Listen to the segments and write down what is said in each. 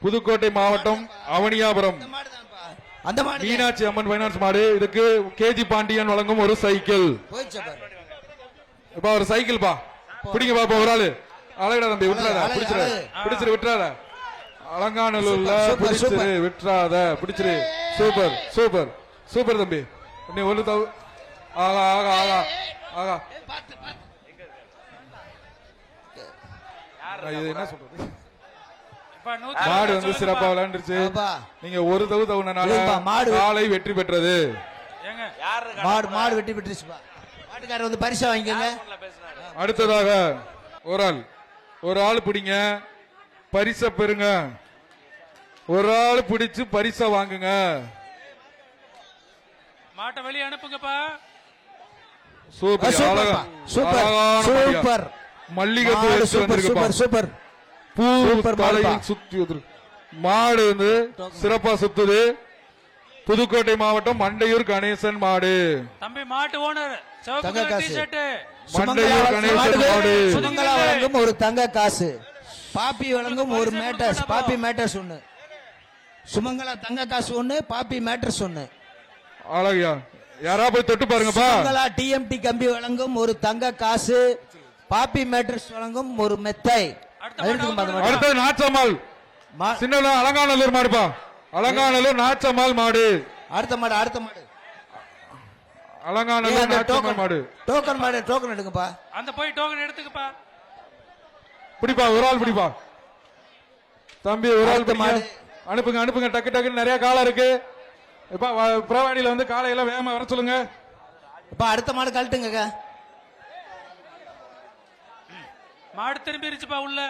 புதுக்கோட்டை மாவட்டம் அவனியாபுரம் மீனாட்சி அம்மன் பைனான்ஸ் மாடு. இதுக்கு கேஜி பாண்டியன் வழங்கும் ஒரு சைக்கிள். ஒரு சைக்கிள் பா பிடிங்க பாப்பா. ஒரு ஆளு அழகடா தம்பி, விட்டுறாத, பிடிச்சிரு விட்டுறாத. அலங்காநல்லூர்ல பிடிச்சிரு விட்டுறாத, பிடிச்சிரு. சூப்பர் சூப்பர் சூப்பர் தம்பி. நீ ஒண்ணு ஆகா ஆகா ஆகா ஆகா. இது என்ன சொல்றது, மாடு வந்து சிறப்பா விளையாண்டுருச்சு. நீங்க ஒரு தவுனால காலை வெற்றி பெற்றது. மாடு வெற்றி பெற்றுச்சு. மாட்டுக்காரர் வந்து பரிசா வாங்கிக்கோங்க. அடுத்ததாக ஒரு ஆள் பிடிங்க, பரிசை பெறுங்க. ஒரு ஆள் பிடிச்சு பரிசை வாங்குங்க. மாட்டை வெளியே அனுப்புங்கப்பா. Super super super. மல்லிகைப்பூ சூப்பர் சூப்பர். பூ தலையில் சுத்தி மாடு வந்து சிறப்பா சுத்துது. புதுக்கோட்டை மாவட்டம் மண்டையூர் கணேசன் மாடு. தம்பி மாட்டு ஓனர் மண்டையூர் கணேசன் மாடு. சுமங்கலா வழங்கும் ஒரு தங்க காசு. பாப்பி வழங்கும் ஒரு மேட்டர்ஸ். பாப்பி மேட்டர்ஸ் ஒண்ணு. சுமங்கலா தங்க காசு ஒண்ணு, பாப்பி மேட்டர்ஸ் ஒண்ணு. அழகியா யாரா போய் தொட்டு பாருங்கப்பா. சுமங்கலா டிஎம்டி கம்பி வழங்கும் ஒரு தங்க காசு. பாப்பி மேட்டர்ஸ் வழங்கும் ஒரு மெத்தை. அடுத்தது நாச்சம்மாள் சின்ன அலங்காநல்லூர் மாடுப்பா. அலங்காநல்லூர் நாச்சம்மாள் மாடு. அடுத்த மாடு அலங்காநல்லூர் நாச்சம்மாள் மாடு. டோக்கன் மாடு. டோக்கன் எடுங்கப்பா. அந்த போய் டோக்கன் எடுத்துக்கப்பா. பிடிப்பா, ஒரு ஆள் பிடிப்பா தம்பி. ஒரு ஆள் அனுப்புங்க டக்கு டக்குன்னு நிறைய காலம் இருக்கு. இப்ப பிரவாணியில வந்து காலையில வேகமா வர சொல்லுங்க. இப்ப அடுத்த மாடு கழட்டுங்க. மாடு திரும்பிருச்சுப்பா உள்ள.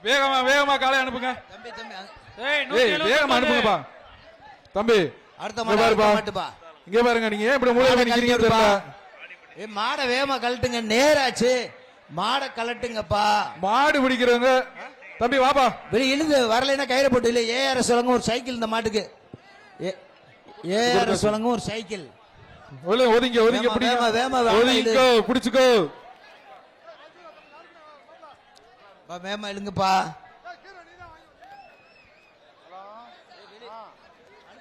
வேகமா காலை அனுப்புங்க. வேகமா அனுப்புங்கப்பா தம்பி. அடுத்த மாடுப்பா. இங்க பாருங்க, நீங்க ஏன் இப்படி மூலையில நிக்கிறீங்க தெரியல. மாடை வேகமா கழட்டுங்க. நேராச்சு. மாடை கழட்டுங்கப்பா. மாடு பிடிக்கிறவங்க தம்பி வாப்பா. வெளியே இழுந்து வரலைன்னா கயிறு போட்டு. இல்ல ஏஆர்எஸ் வழங்கும் ஒரு சைக்கிள். இந்த மாட்டுக்கு ஏஆர்எஸ் வழங்கும் ஒரு சைக்கிள். ஒதுங்க பிடிச்சுக்கோ. வேகமா இழுங்கப்பா.